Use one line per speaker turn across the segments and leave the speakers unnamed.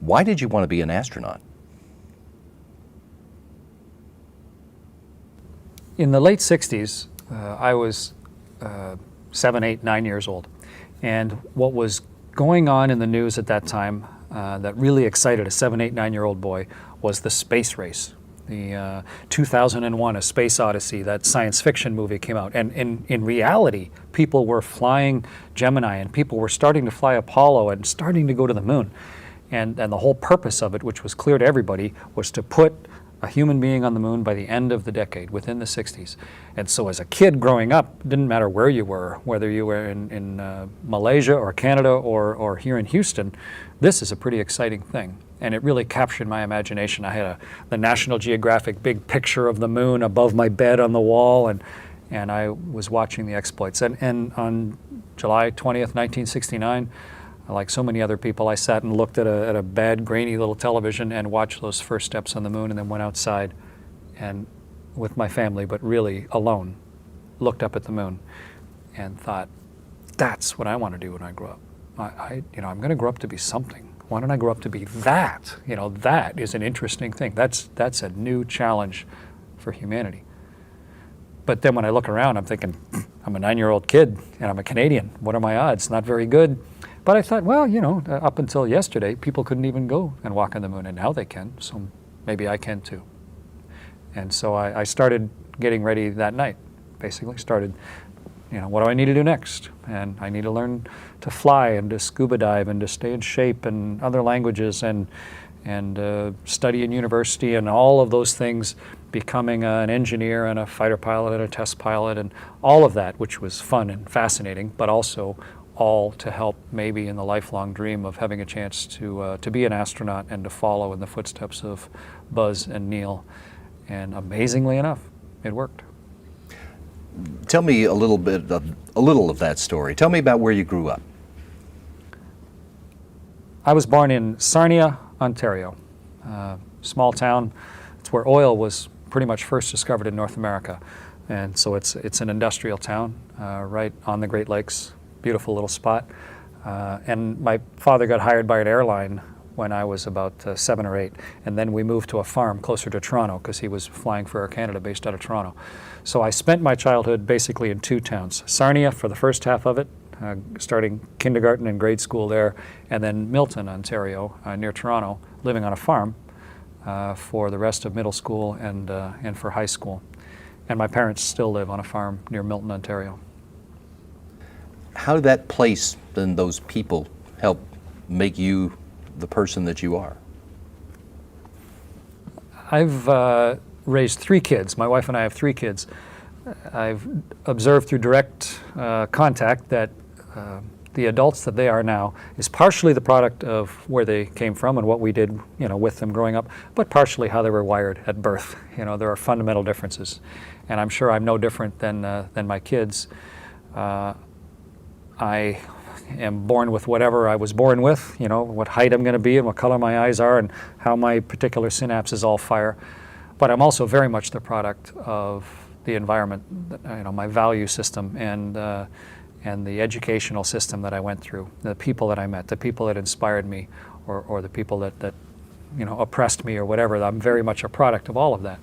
Why did you want to be an astronaut?
In the late 60s, I was 7, 8, 9 years old. And what was going on in the news at that time that really excited a 7, 8, 9-year-old boy was the space race. The 2001, A Space Odyssey, that science fiction movie came out. And in reality, people were flying Gemini and people were starting to fly Apollo and starting to go to the moon. And the whole purpose of it, which was clear to everybody, was to put a human being on the moon by the end of the decade, within the 60s. And so as a kid growing up, it didn't matter where you were, whether you were in Malaysia or Canada or here in Houston, this is a pretty exciting thing. And it really captured my imagination. I had the National Geographic big picture of the moon above my bed on the wall, and I was watching the exploits. And on July 20th, 1969, like so many other people, I sat and looked at a bad, grainy little television and watched those first steps on the moon, and then went outside and with my family, but really alone, looked up at the moon and thought, that's what I want to do when I grow up. I'm going to grow up to be something. Why don't I grow up to be that? That is an interesting thing. That's a new challenge for humanity. But then when I look around, I'm thinking, I'm a 9-year-old kid and I'm a Canadian. What are my odds? Not very good. But I thought, well, up until yesterday, people couldn't even go and walk on the moon, and now they can, so maybe I can too. And so I started getting ready that night, basically started, what do I need to do next? And I need to learn to fly and to scuba dive and to stay in shape and other languages and study in university and all of those things, becoming an engineer and a fighter pilot and a test pilot and all of that, which was fun and fascinating, but also all to help maybe in the lifelong dream of having a chance to be an astronaut and to follow in the footsteps of Buzz and Neil. And amazingly enough, it worked.
Tell me a little of that story. Tell me about where you grew up.
I was born in Sarnia, Ontario, small town. It's where oil was pretty much first discovered in North America. And so it's an industrial town right on the Great Lakes. Beautiful little spot. And my father got hired by an airline when I was about 7 or 8. And then we moved to a farm closer to Toronto because he was flying for Air Canada based out of Toronto. So I spent my childhood basically in 2 towns. Sarnia for the first half of it, starting kindergarten and grade school there, and then Milton, Ontario, near Toronto, living on a farm for the rest of middle school and for high school. And my parents still live on a farm near Milton, Ontario.
How did that place and those people help make you the person that you are?
I've raised 3 kids. My wife and I have 3 kids. I've observed through direct contact that the adults that they are now is partially the product of where they came from and what we did, with them growing up, but partially how they were wired at birth. There are fundamental differences, and I'm sure I'm no different than my kids. I am born with whatever I was born with, what height I'm going to be and what color my eyes are and how my particular synapses all fire. But I'm also very much the product of the environment, my value system and the educational system that I went through, the people that I met, the people that inspired me or the people that oppressed me or whatever. I'm very much a product of all of that.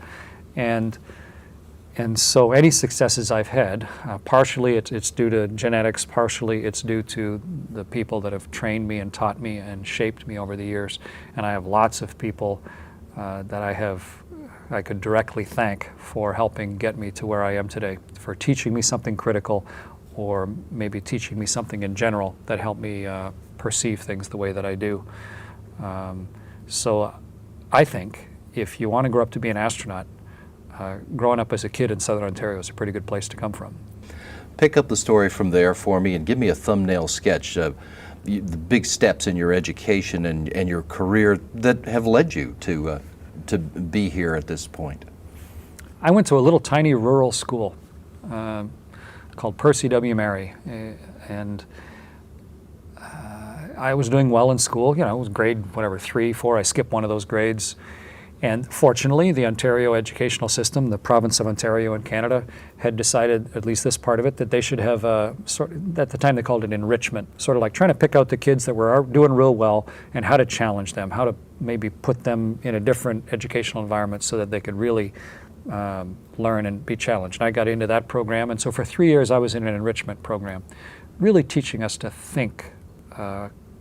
And so any successes I've had, partially it's due to genetics, partially it's due to the people that have trained me and taught me and shaped me over the years. And I have lots of people that I could directly thank for helping get me to where I am today, for teaching me something critical or maybe teaching me something in general that helped me perceive things the way that I do. So I think if you want to grow up to be an astronaut, growing up as a kid in Southern Ontario is a pretty good place to come from.
Pick up the story from there for me and give me a thumbnail sketch of the big steps in your education and your career that have led you to be here at this point.
I went to a little tiny rural school called Percy W. Mary, and I was doing well in school. It was grade 3, 4. I skipped one of those grades. And fortunately, the Ontario educational system, the province of Ontario in Canada, had decided, at least this part of it, that they should have at the time they called it enrichment, sort of like trying to pick out the kids that were doing real well and how to challenge them, how to maybe put them in a different educational environment so that they could really learn and be challenged. And I got into that program, and so for 3 years I was in an enrichment program, really teaching us to think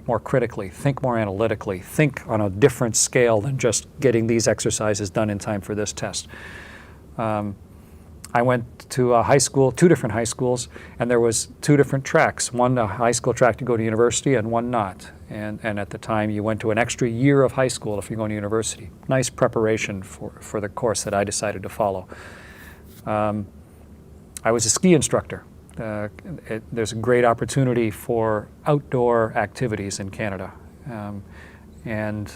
more critically, think more analytically, think on a different scale than just getting these exercises done in time for this test. I went to a high school, 2 different high schools, and there was 2 different tracks, one a high school track to go to university and one not. And at the time you went to an extra year of high school if you're going to university. Nice preparation for the course that I decided to follow. I was a ski instructor. There's a great opportunity for outdoor activities in Canada, and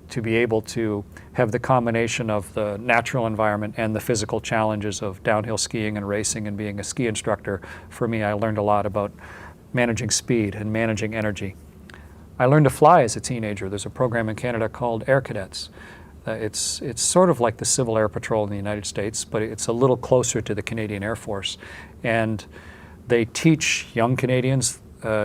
to be able to have the combination of the natural environment and the physical challenges of downhill skiing and racing and being a ski instructor, for me, I learned a lot about managing speed and managing energy. I learned to fly as a teenager. There's a program in Canada called Air Cadets. It's sort of like the Civil Air Patrol in the United States, but it's a little closer to the Canadian Air Force. And they teach young Canadians,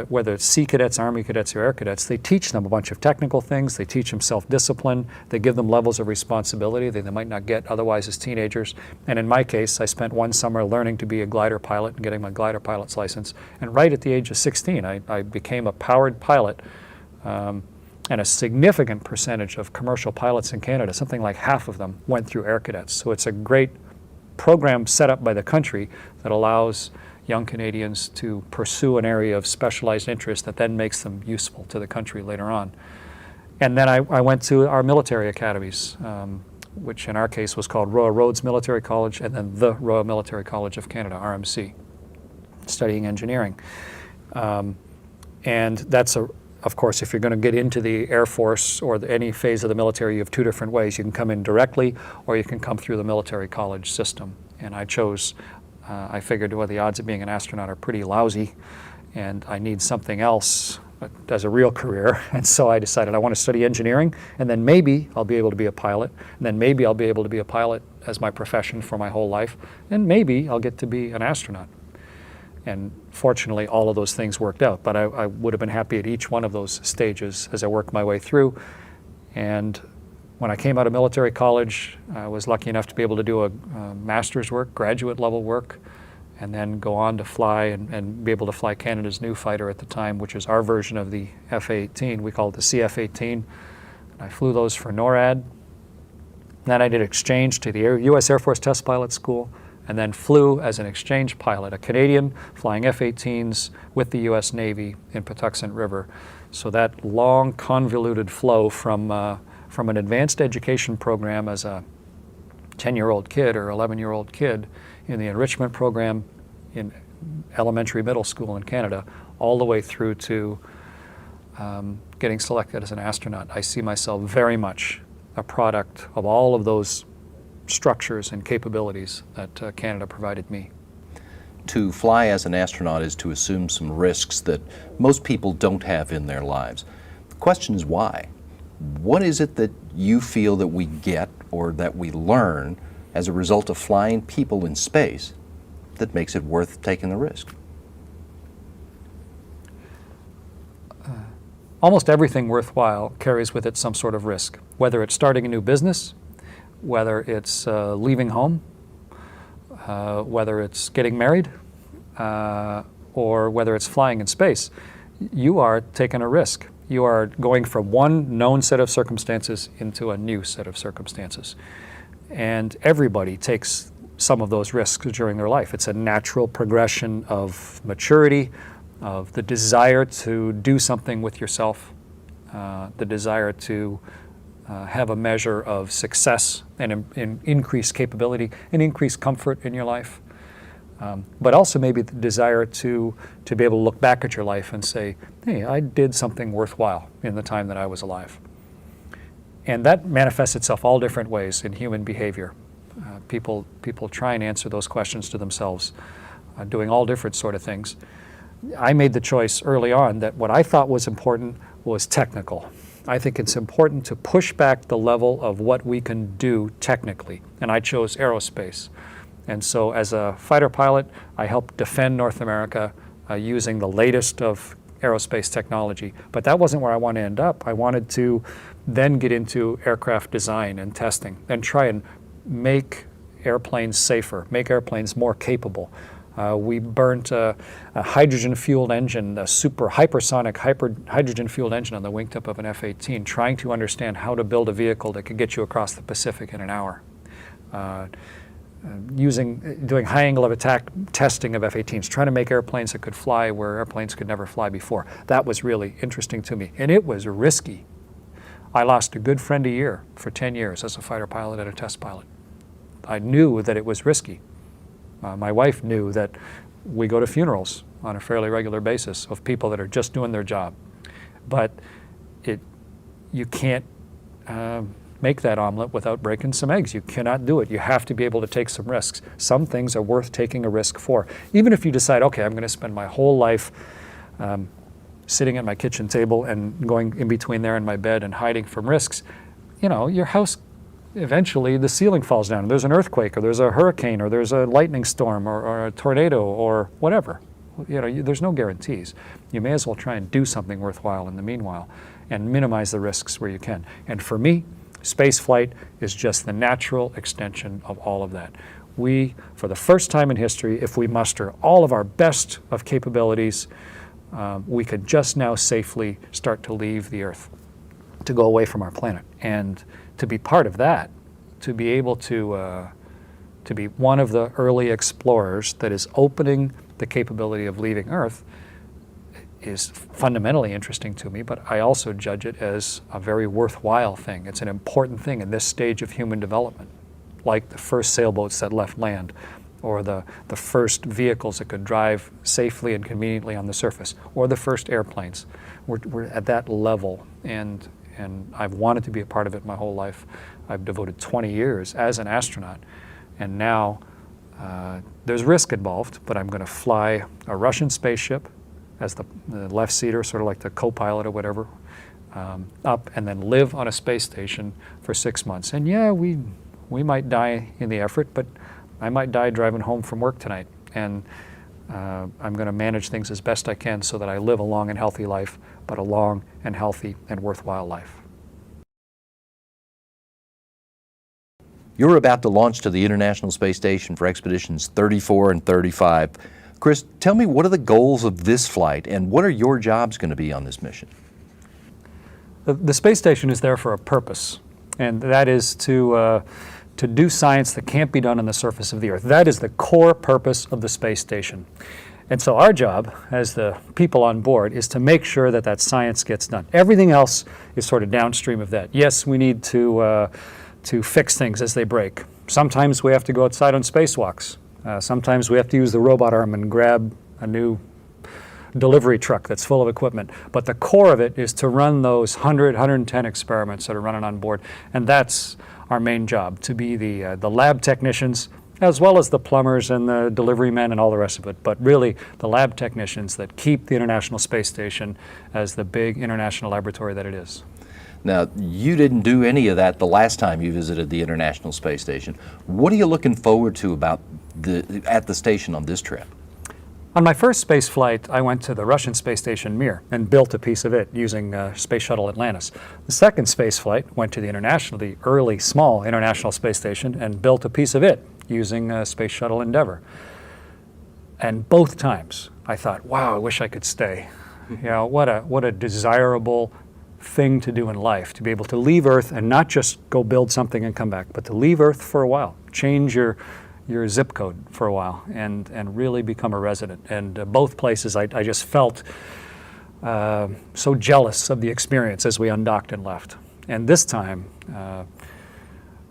whether it's Sea Cadets, Army Cadets, or Air Cadets, they teach them a bunch of technical things. They teach them self-discipline. They give them levels of responsibility that they might not get otherwise as teenagers. And in my case, I spent one summer learning to be a glider pilot and getting my glider pilot's license. And right at the age of 16, I became a powered pilot. And a significant percentage of commercial pilots in Canada, something like half of them, went through Air Cadets. So it's a great program set up by the country that allows young Canadians to pursue an area of specialized interest that then makes them useful to the country later on. And then I went to our military academies, which in our case was called Royal Roads Military College, and then the Royal Military College of Canada, RMC, studying engineering. And that's of course, if you're going to get into the Air Force or any phase of the military, you have 2 different ways. You can come in directly, or you can come through the military college system. And I chose, I figured, well, the odds of being an astronaut are pretty lousy, and I need something else as a real career. And so I decided I want to study engineering, and then maybe I'll be able to be a pilot, and then maybe I'll be able to be a pilot as my profession for my whole life, and maybe I'll get to be an astronaut. And fortunately, all of those things worked out. But I would have been happy at each one of those stages as I worked my way through. And when I came out of military college, I was lucky enough to be able to do a master's work, graduate level work, and then go on to fly and be able to fly Canada's new fighter at the time, which is our version of the F-18. We call it the CF-18. I flew those for NORAD. Then I did exchange to the U.S. Air Force Test Pilot School, and then flew as an exchange pilot, a Canadian flying F-18s with the U.S. Navy in Patuxent River. So that long, convoluted flow from an advanced education program as a 10-year-old kid or 11-year-old kid in the enrichment program in elementary middle school in Canada, all the way through to getting selected as an astronaut. I see myself very much a product of all of those structures and capabilities that Canada provided me.
To fly as an astronaut is to assume some risks that most people don't have in their lives. The question is why? What is it that you feel that we get or that we learn as a result of flying people in space that makes it worth taking the risk?
Almost everything worthwhile carries with it some sort of risk, whether it's starting a new business, whether it's leaving home, whether it's getting married, or whether it's flying in space. You are taking a risk. You are going from one known set of circumstances into a new set of circumstances. And everybody takes some of those risks during their life. It's a natural progression of maturity, of the desire to do something with yourself, the desire to have a measure of success and increased capability and increased comfort in your life. But also maybe the desire to be able to look back at your life and say, hey, I did something worthwhile in the time that I was alive. And that manifests itself all different ways in human behavior. People try and answer those questions to themselves, doing all different sort of things. I made the choice early on that what I thought was important was technical. I think it's important to push back the level of what we can do technically, and I chose aerospace. And so as a fighter pilot, I helped defend North America using the latest of aerospace technology. But that wasn't where I wanted to end up. I wanted to then get into aircraft design and testing and try and make airplanes safer, make airplanes more capable. We burnt a hydrogen-fueled engine, a super hypersonic hydrogen-fueled engine on the wingtip of an F-18, trying to understand how to build a vehicle that could get you across the Pacific in an hour. Doing high angle of attack testing of F-18s, trying to make airplanes that could fly where airplanes could never fly before. That was really interesting to me, and it was risky. I lost a good friend a year for 10 years as a fighter pilot and a test pilot. I knew that it was risky. My wife knew that we go to funerals on a fairly regular basis of people that are just doing their job. But you can't make that omelet without breaking some eggs. You cannot do it. You have to be able to take some risks. Some things are worth taking a risk for. Even if you decide, okay, I'm going to spend my whole life sitting at my kitchen table and going in between there and my bed and hiding from risks, you know, your house, eventually the ceiling falls down. There's an earthquake, or there's a hurricane, or there's a lightning storm, or a tornado, or whatever. You know, there's no guarantees. You may as well try and do something worthwhile in the meanwhile and minimize the risks where you can. And for me, space flight is just the natural extension of all of that. We, for the first time in history, if we muster all of our best of capabilities, we could just now safely start to leave the Earth, to go away from our planet. And to be part of that, to be able to be one of the early explorers that is opening the capability of leaving Earth is fundamentally interesting to me, but I also judge it as a very worthwhile thing. It's an important thing in this stage of human development, like the first sailboats that left land, or the first vehicles that could drive safely and conveniently on the surface, or the first airplanes. We're at that level, and I've wanted to be a part of it my whole life. I've devoted 20 years as an astronaut, and now there's risk involved, but I'm going to fly a Russian spaceship as the left seater, sort of like the co-pilot or whatever, up, and then live on a space station for 6 months. And yeah, we might die in the effort, but I might die driving home from work tonight. And I'm going to manage things as best I can so that I live a long and healthy life, but a long and healthy and worthwhile life.
You're about to launch to the International Space Station for expeditions 34 and 35. Chris, tell me, what are the goals of this flight, and what are your jobs going to be on this mission?
The space station is there for a purpose, and that is to do science that can't be done on the surface of the Earth. That is the core purpose of the space station. And so our job, as the people on board, is to make sure that that science gets done. Everything else is sort of downstream of that. Yes, we need to fix things as they break. Sometimes we have to go outside on spacewalks. Sometimes we have to use the robot arm and grab a new delivery truck that's full of equipment. But the core of it is to run those 100, 110 experiments that are running on board. And that's our main job, to be the lab technicians, as well as the plumbers and the delivery men and all the rest of it. But really, the lab technicians that keep the International Space Station as the big international laboratory that it is.
Now, you didn't do any of that the last time you visited the International Space Station. What are you looking forward to at the station on this trip?
On my first space flight, I went to the Russian space station Mir and built a piece of it using Space Shuttle Atlantis. The second space flight went to the early, small International Space Station and built a piece of it using Space Shuttle Endeavour. And both times, I thought, wow, I wish I could stay. You know, what a desirable thing to do in life, to be able to leave Earth and not just go build something and come back, but to leave Earth for a while, change your zip code for a while, and really become a resident. And both places, I just felt so jealous of the experience as we undocked and left. And this time,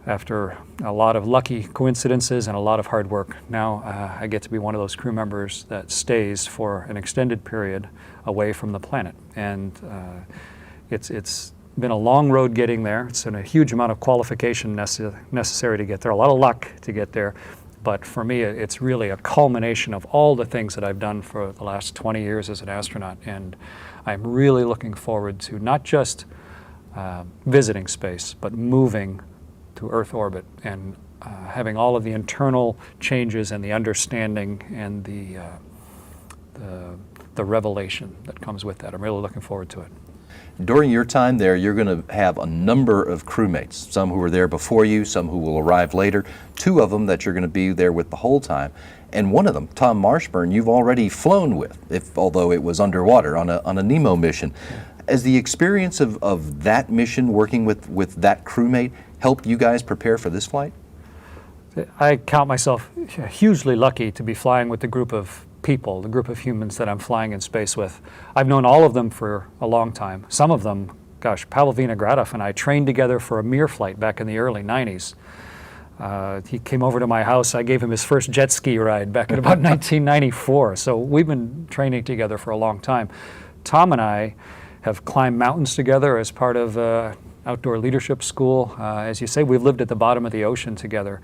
after a lot of lucky coincidences and a lot of hard work, now I get to be one of those crew members that stays for an extended period away from the planet. And it's been a long road getting there. It's been a huge amount of qualification necessary to get there, a lot of luck to get there. But for me, it's really a culmination of all the things that I've done for the last 20 years as an astronaut. And I'm really looking forward to not just visiting space, but moving to Earth orbit and having all of the internal changes and the understanding and the revelation that comes with that. I'm really looking forward to it.
During your time there, you're going to have a number of crewmates, some who were there before you, some who will arrive later, two of them that you're going to be there with the whole time. And one of them, Tom Marshburn, you've already flown with, although it was underwater on a Nemo mission. Has the experience of that mission, working with that crewmate, helped you guys prepare for this flight?
I count myself hugely lucky to be flying with the group of people, the group of humans that I'm flying in space with. I've known all of them for a long time. Some of them, gosh, Pavel Vinogradov and I trained together for a Mir flight back in the early 90s. He came over to my house. I gave him his first jet ski ride back in about 1994. So we've been training together for a long time. Tom and I have climbed mountains together as part of outdoor leadership school. As you say, we've lived at the bottom of the ocean together.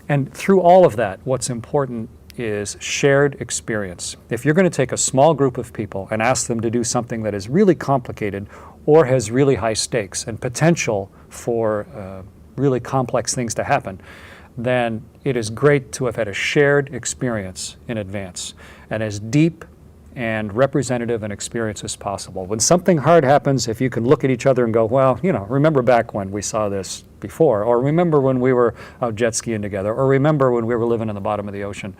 And through all of that, what's important is shared experience. If you're going to take a small group of people and ask them to do something that is really complicated or has really high stakes and potential for really complex things to happen, then it is great to have had a shared experience in advance and as deep and representative an experience as possible. When something hard happens, if you can look at each other and go, well, you know, remember back when we saw this before, or remember when we were out jet skiing together, or remember when we were living in the bottom of the ocean,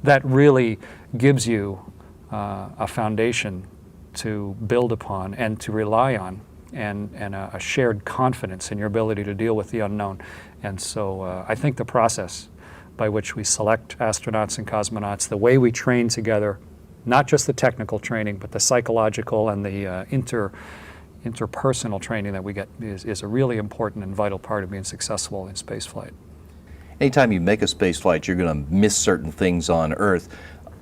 that really gives you a foundation to build upon and to rely on, and a shared confidence in your ability to deal with the unknown. And so I think the process by which we select astronauts and cosmonauts, the way we train together, not just the technical training, but the psychological and the interpersonal training that we get is a really important and vital part of being successful in spaceflight.
Anytime you make a space flight, you're going to miss certain things on Earth.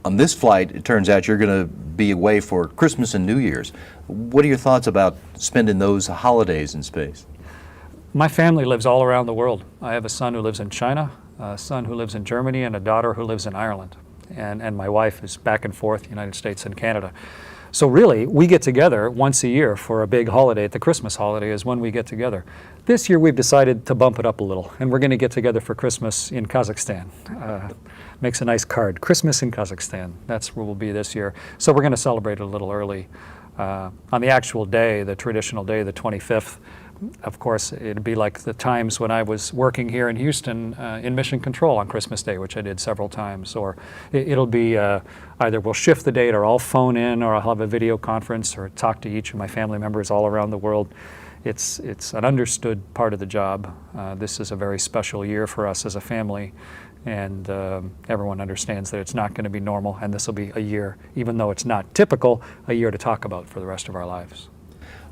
On this flight, it turns out you're going to be away for Christmas and New Year's. What are your thoughts about spending those holidays in space?
My family lives all around the world. I have a son who lives in China, a son who lives in Germany, and a daughter who lives in Ireland. And my wife is back and forth, United States and Canada. So really, we get together once a year for a big holiday. The Christmas holiday is when we get together. This year we've decided to bump it up a little, and we're going to get together for Christmas in Kazakhstan. Makes a nice card, Christmas in Kazakhstan. That's where we'll be this year. So we're going to celebrate it a little early. On the actual day, the traditional day, the 25th, of course, it'd be like the times when I was working here in Houston in Mission Control on Christmas Day, which I did several times. Or it'll be either we'll shift the date, or I'll phone in, or I'll have a video conference, or talk to each of my family members all around the world. It's an understood part of the job. This is a very special year for us as a family, and everyone understands that it's not going to be normal, and this will be a year, even though it's not typical, a year to talk about for the rest of our lives.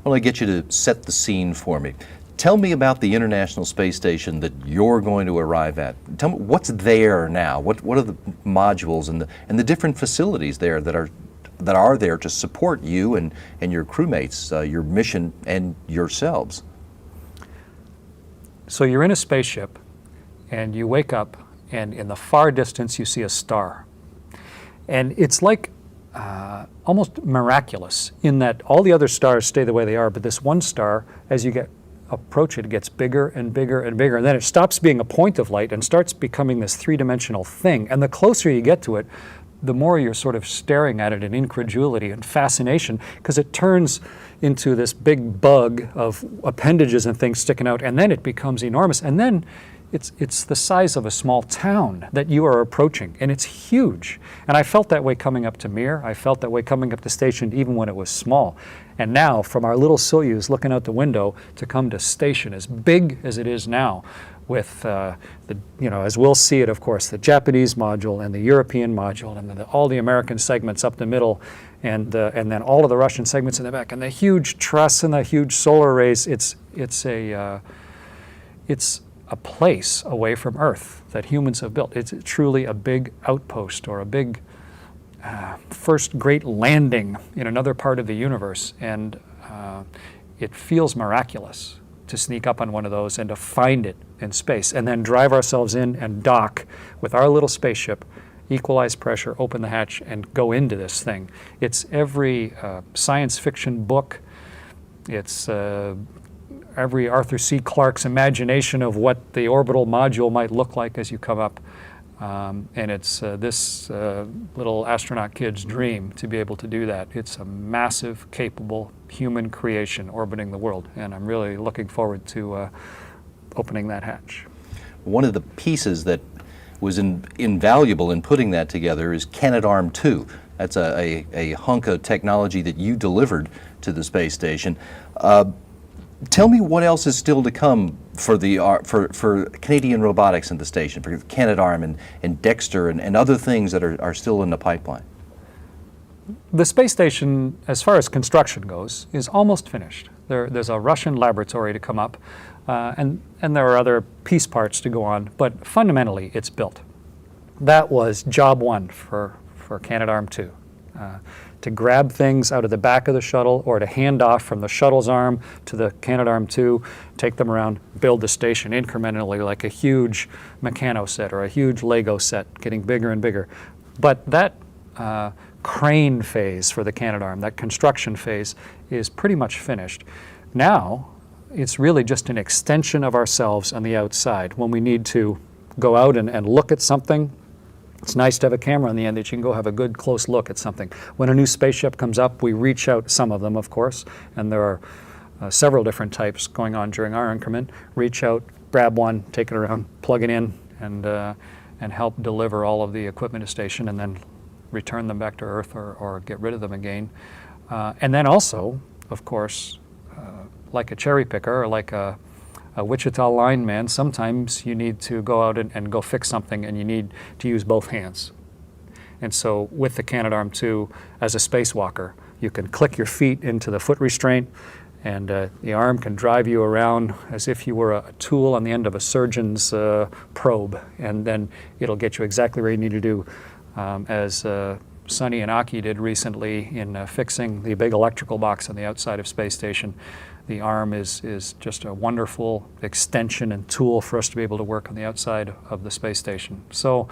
I want to get you to set the scene for me. Tell me about the International Space Station that you're going to arrive at. Tell me what's there now. What are the modules and the different facilities there that are there to support you and your crewmates, your mission, and yourselves?
So you're in a spaceship, and you wake up, and in the far distance you see a star, and it's like almost miraculous in that all the other stars stay the way they are, but this one star, as you approach it, it gets bigger and bigger and bigger, and then it stops being a point of light and starts becoming this three-dimensional thing. And the closer you get to it, the more you're sort of staring at it in incredulity and fascination, because it turns into this big bug of appendages and things sticking out, and then it becomes enormous, and then it's the size of a small town that you are approaching, and it's huge. And I felt that way coming up to Mir. I felt that way coming up the station even when it was small. And now, from our little Soyuz looking out the window to come to station as big as it is now, with as we'll see it, of course, the Japanese module and the European module and all the American segments up the middle, and then all of the Russian segments in the back, and the huge truss and the huge solar arrays. It's a place away from Earth that humans have built. It's truly a big outpost, or a big first great landing in another part of the universe, and it feels miraculous to sneak up on one of those and to find it in space, and then drive ourselves in and dock with our little spaceship, equalize pressure, open the hatch, and go into this thing. It's every science fiction book. It's every Arthur C. Clarke's imagination of what the orbital module might look like as you come up. And it's this little astronaut kid's dream to be able to do that. It's a massive, capable human creation orbiting the world, and I'm really looking forward to opening that hatch.
One of the pieces that was invaluable in putting that together is Canadarm2. That's a hunk of technology that you delivered to the space station. Tell me what else is still to come for Canadian robotics in the station, for Canadarm and Dexter and other things that are still in the pipeline.
The space station, as far as construction goes, is almost finished. There's a Russian laboratory to come up, and there are other piece parts to go on, but fundamentally it's built. That was job one for Canadarm2. To grab things out of the back of the shuttle or to hand off from the shuttle's arm to the Canadarm2, take them around, build the station incrementally like a huge Meccano set or a huge Lego set, getting bigger and bigger. But that crane phase for the Canadarm, that construction phase, is pretty much finished. Now, it's really just an extension of ourselves on the outside. When we need to go out and look at something, it's nice to have a camera on the end that you can go have a good close look at something. When a new spaceship comes up, we reach out, some of them of course, and there are several different types going on during our increment. Reach out, grab one, take it around, plug it in, and help deliver all of the equipment to station, and then return them back to Earth or get rid of them again. And then also, of course, like a cherry picker or like a Wichita lineman, sometimes you need to go out and go fix something, and you need to use both hands. And so with the Canadarm2, as a spacewalker, you can click your feet into the foot restraint, and the arm can drive you around as if you were a tool on the end of a surgeon's probe, and then it'll get you exactly where you need to do, as Sonny and Aki did recently in fixing the big electrical box on the outside of Space Station. The arm is just a wonderful extension and tool for us to be able to work on the outside of the space station. So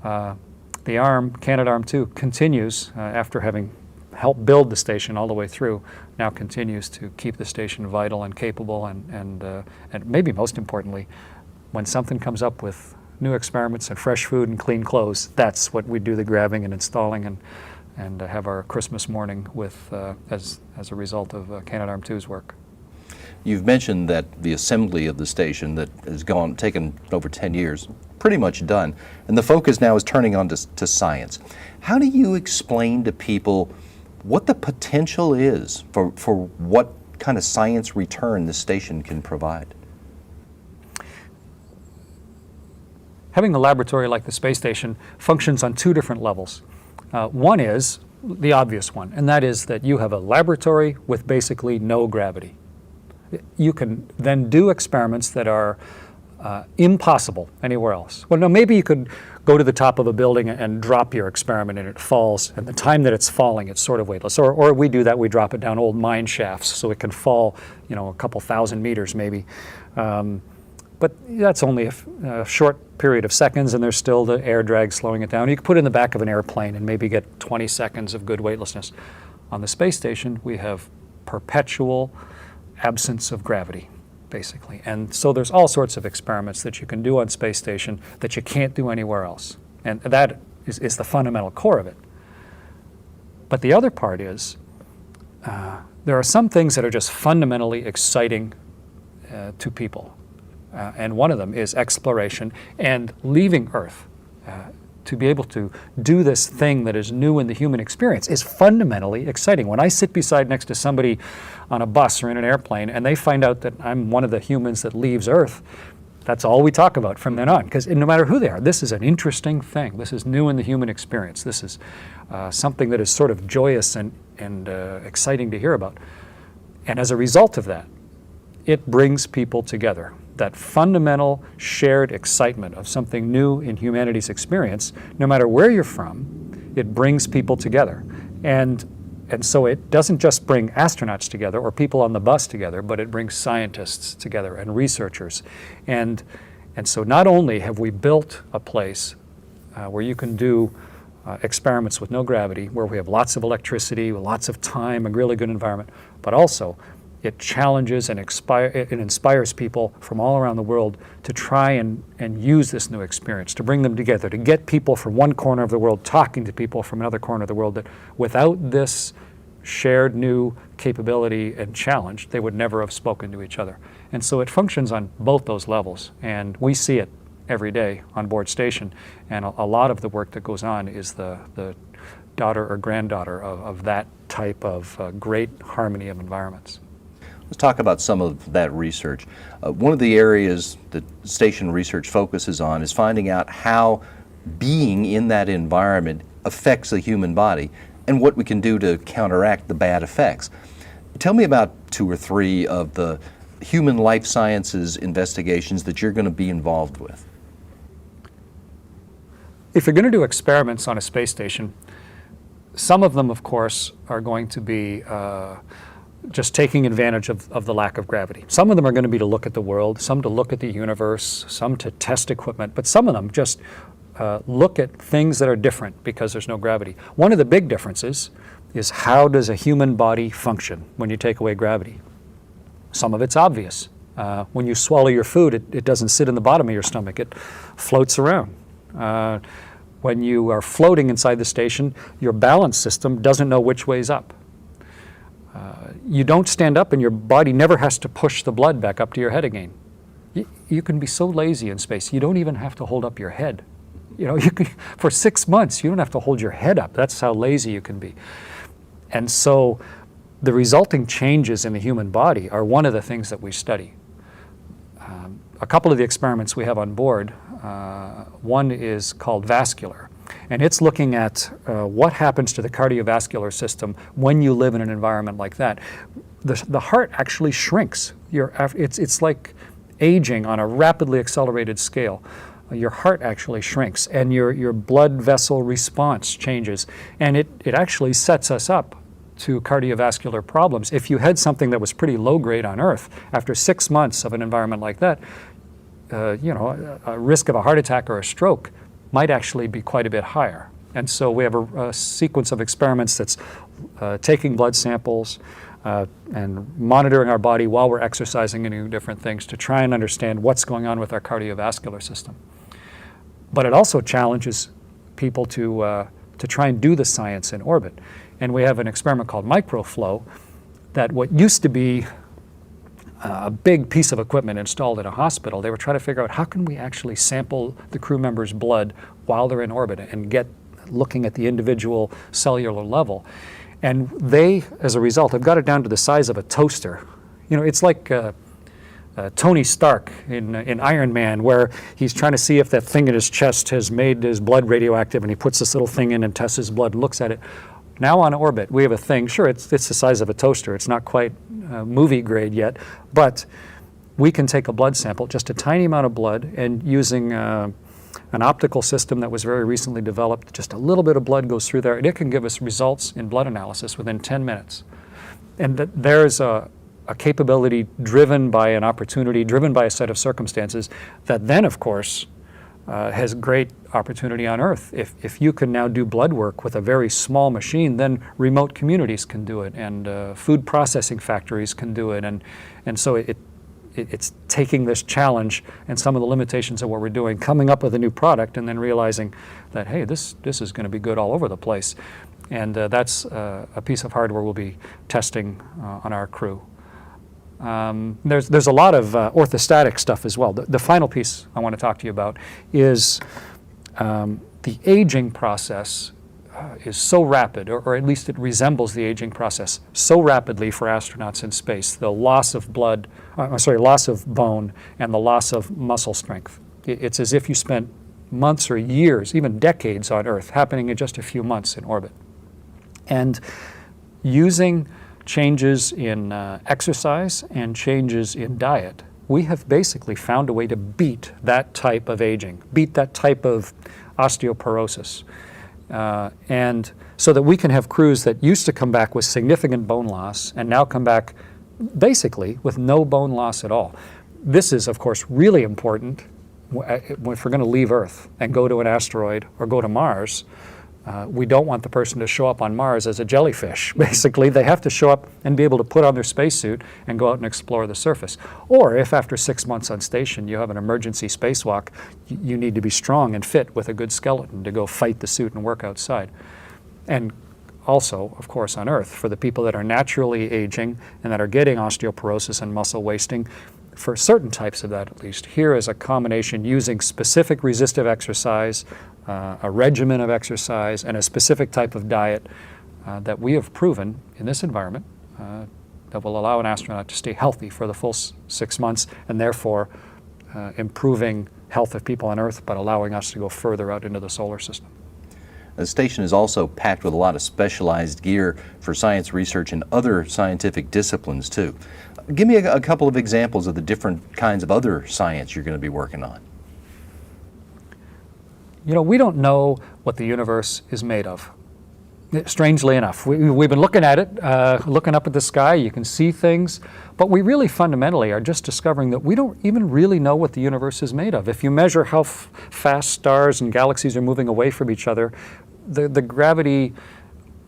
the arm, Canadarm2, continues, after having helped build the station all the way through, now continues to keep the station vital and capable, and maybe most importantly, when something comes up with new experiments and fresh food and clean clothes, that's what we do the grabbing and installing and have our Christmas morning with as a result of Canadarm2's work.
You've mentioned that the assembly of the station that has taken over 10 years, pretty much done, and the focus now is turning on to science. How do you explain to people what the potential is for what kind of science return the station can provide?
Having a laboratory like the space station functions on two different levels. One is the obvious one, and that is that you have a laboratory with basically no gravity. You can then do experiments that are impossible anywhere else. Well, no, maybe you could go to the top of a building and drop your experiment and it falls, and the time that it's falling, it's sort of weightless. Or we do that, we drop it down old mine shafts so it can fall, a couple thousand meters maybe. But that's only a short period of seconds, and there's still the air drag slowing it down. You can put it in the back of an airplane and maybe get 20 seconds of good weightlessness. On the space station, we have perpetual absence of gravity, basically. And so there's all sorts of experiments that you can do on space station that you can't do anywhere else. And that is the fundamental core of it. But the other part is, there are some things that are just fundamentally exciting to people. And one of them is exploration and leaving Earth. To be able to do this thing that is new in the human experience is fundamentally exciting. When I sit next to somebody on a bus or in an airplane and they find out that I'm one of the humans that leaves Earth, that's all we talk about from then on. Because no matter who they are, this is an interesting thing. This is new in the human experience. This is something that is sort of joyous and exciting to hear about. And as a result of that, it brings people together. That fundamental shared excitement of something new in humanity's experience, no matter where you're from, it brings people together. And so it doesn't just bring astronauts together or people on the bus together, but it brings scientists together and researchers. And so not only have we built a place where you can do experiments with no gravity, where we have lots of electricity, lots of time, a really good environment, but also It challenges and it inspires people from all around the world to try and use this new experience, to bring them together, to get people from one corner of the world talking to people from another corner of the world, that without this shared new capability and challenge, they would never have spoken to each other. And so it functions on both those levels, and we see it every day on board station, and a lot of the work that goes on is the daughter or granddaughter of that type of great harmony of environments.
Let's talk about some of that research. One of the areas that station research focuses on is finding out how being in that environment affects the human body and what we can do to counteract the bad effects. Tell me about 2 or 3 of the human life sciences investigations that you're going to be involved with.
If you're going to do experiments on a space station, some of them, of course, are going to be just taking advantage of the lack of gravity. Some of them are going to be to look at the world, some to look at the universe, some to test equipment, but some of them just look at things that are different because there's no gravity. One of the big differences is how does a human body function when you take away gravity? Some of it's obvious. When you swallow your food, it doesn't sit in the bottom of your stomach, it floats around. When you are floating inside the station, your balance system doesn't know which way's up. You don't stand up and your body never has to push the blood back up to your head again. You can be so lazy in space, you don't even have to hold up your head. You know, for 6 months, you don't have to hold your head up. That's how lazy you can be. And so the resulting changes in the human body are one of the things that we study. A couple of the experiments we have on board, one is called vascular, and it's looking at what happens to the cardiovascular system when you live in an environment like that. The heart actually shrinks. It's like aging on a rapidly accelerated scale. Your heart actually shrinks, and your blood vessel response changes, and it actually sets us up to cardiovascular problems. If you had something that was pretty low grade on Earth, after 6 months of an environment like that, a risk of a heart attack or a stroke might actually be quite a bit higher. And so we have a sequence of experiments that's taking blood samples and monitoring our body while we're exercising and doing different things to try and understand what's going on with our cardiovascular system. But it also challenges people to try and do the science in orbit. And we have an experiment called microflow that what used to be a big piece of equipment installed in a hospital, they were trying to figure out how can we actually sample the crew members' blood while they're in orbit and get looking at the individual cellular level. And they, as a result, have got it down to the size of a toaster. You know, it's like Tony Stark in Iron Man, where he's trying to see if that thing in his chest has made his blood radioactive, and he puts this little thing in and tests his blood and looks at it. Now on orbit, we have a thing, sure, it's the size of a toaster. It's not quite movie grade yet, but we can take a blood sample, just a tiny amount of blood, and using an optical system that was very recently developed, just a little bit of blood goes through there, and it can give us results in blood analysis within 10 minutes. And there's a capability driven by an opportunity, driven by a set of circumstances that then, of course, has great opportunity on Earth. If you can now do blood work with a very small machine, then remote communities can do it, and food processing factories can do it, and so it's taking this challenge and some of the limitations of what we're doing, coming up with a new product, and then realizing that, hey, this is going to be good all over the place. And that's a piece of hardware we'll be testing on our crew. There's a lot of orthostatic stuff as well. The final piece I want to talk to you about is the aging process is so rapid, or at least it resembles the aging process so rapidly for astronauts in space. The loss of loss of bone and the loss of muscle strength. It's as if you spent months or years, even decades on Earth, happening in just a few months in orbit. And using changes in exercise and changes in diet, we have basically found a way to beat that type of aging, beat that type of osteoporosis. And so that we can have crews that used to come back with significant bone loss and now come back basically with no bone loss at all. This is, of course, really important if we're going to leave Earth and go to an asteroid or go to Mars. We don't want the person to show up on Mars as a jellyfish. Basically, they have to show up and be able to put on their spacesuit and go out and explore the surface. Or if after 6 months on station you have an emergency spacewalk, you need to be strong and fit with a good skeleton to go fight the suit and work outside. And also, of course, on Earth, for the people that are naturally aging and that are getting osteoporosis and muscle wasting, for certain types of that at least, here is a combination using specific resistive exercise, a regimen of exercise, and a specific type of diet that we have proven in this environment that will allow an astronaut to stay healthy for the full 6 months, and therefore improving health of people on Earth, but allowing us to go further out into the solar system.
The station is also packed with a lot of specialized gear for science research and other scientific disciplines too. Give me a couple of examples of the different kinds of other science you're going to be working on.
You know, we don't know what the universe is made of. Strangely enough, we've been looking at it, looking up at the sky, you can see things, but we really fundamentally are just discovering that we don't even really know what the universe is made of. If you measure how fast stars and galaxies are moving away from each other, the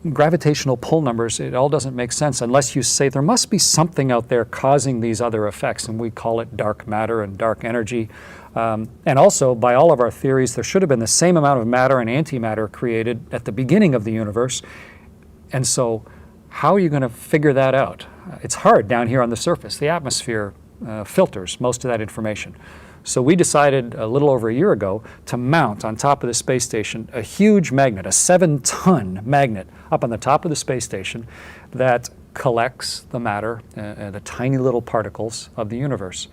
gravitational pull numbers, it all doesn't make sense unless you say there must be something out there causing these other effects, and we call it dark matter and dark energy. And also, by all of our theories, there should have been the same amount of matter and antimatter created at the beginning of the universe. And so, how are you going to figure that out? It's hard down here on the surface. The atmosphere filters most of that information. So we decided a little over a year ago to mount on top of the space station a huge magnet, a 7-ton magnet up on the top of the space station that collects the matter, the tiny little particles of the universe.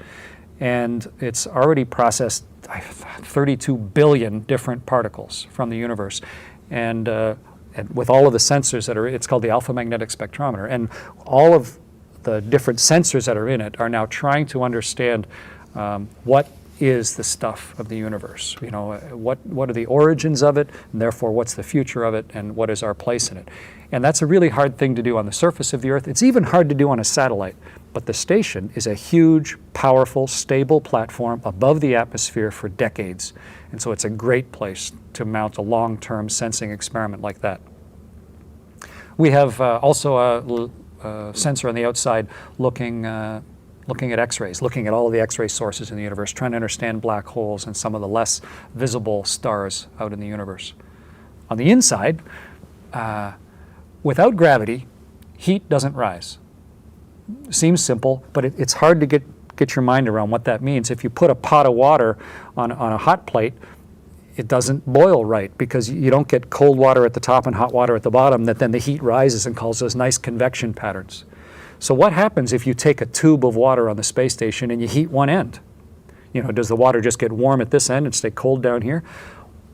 And it's already processed 32 billion different particles from the universe. And with all of the sensors that are, it's called the alpha magnetic spectrometer. And all of the different sensors that are in it are now trying to understand what is the stuff of the universe. You know, what are the origins of it, and therefore what's the future of it, and what is our place in it. And that's a really hard thing to do on the surface of the Earth. It's even hard to do on a satellite. But the station is a huge, powerful, stable platform above the atmosphere for decades. And so it's a great place to mount a long-term sensing experiment like that. We have also a sensor on the outside looking at X-rays, looking at all of the X-ray sources in the universe, trying to understand black holes and some of the less visible stars out in the universe. On the inside, without gravity, heat doesn't rise. Seems simple, but it's hard to get your mind around what that means. If you put a pot of water on a hot plate, it doesn't boil right because you don't get cold water at the top and hot water at the bottom, that then the heat rises and causes nice convection patterns. So what happens if you take a tube of water on the space station and you heat one end? You know, does the water just get warm at this end and stay cold down here?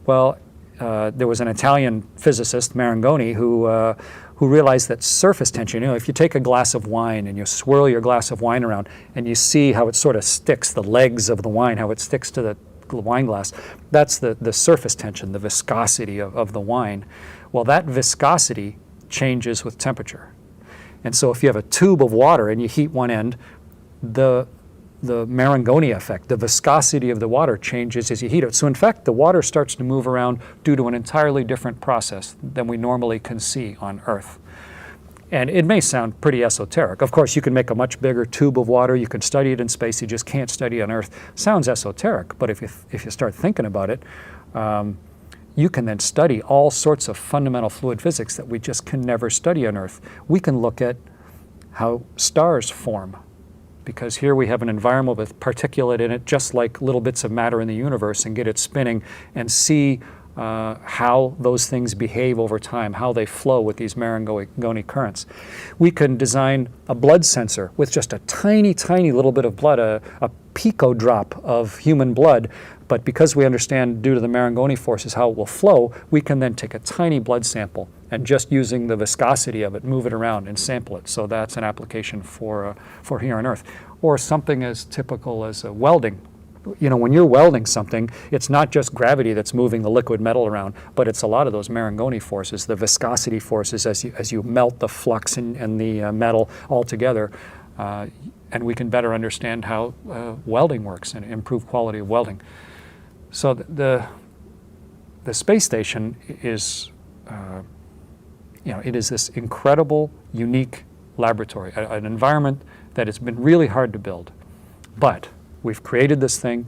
Well, there was an Italian physicist, Marangoni, who realized that surface tension, you know, if you take a glass of wine and you swirl your glass of wine around and you see how it sort of sticks, the legs of the wine, how it sticks to the wine glass, that's the surface tension, the viscosity of the wine. Well, that viscosity changes with temperature. And so if you have a tube of water and you heat one end, the Marangoni effect, the viscosity of the water changes as you heat it. So in fact, the water starts to move around due to an entirely different process than we normally can see on Earth. And it may sound pretty esoteric. Of course, you can make a much bigger tube of water. You can study it in space. You just can't study it on Earth. Sounds esoteric, but if you start thinking about it, you can then study all sorts of fundamental fluid physics that we just can never study on Earth. We can look at how stars form, because here we have an environment with particulate in it, just like little bits of matter in the universe, and get it spinning and see how those things behave over time, how they flow with these Marangoni currents. We can design a blood sensor with just a tiny, tiny little bit of blood, a pico drop of human blood, but because we understand due to the Marangoni forces how it will flow, we can then take a tiny blood sample and just using the viscosity of it, move it around and sample it. So that's an application for here on Earth. Or something as typical as welding. You know, when you're welding something, it's not just gravity that's moving the liquid metal around, but it's a lot of those Marangoni forces, the viscosity forces as you melt the flux and the metal all together. And we can better understand how welding works and improve quality of welding. So the space station is it is this incredible, unique laboratory, an environment that has been really hard to build. But we've created this thing,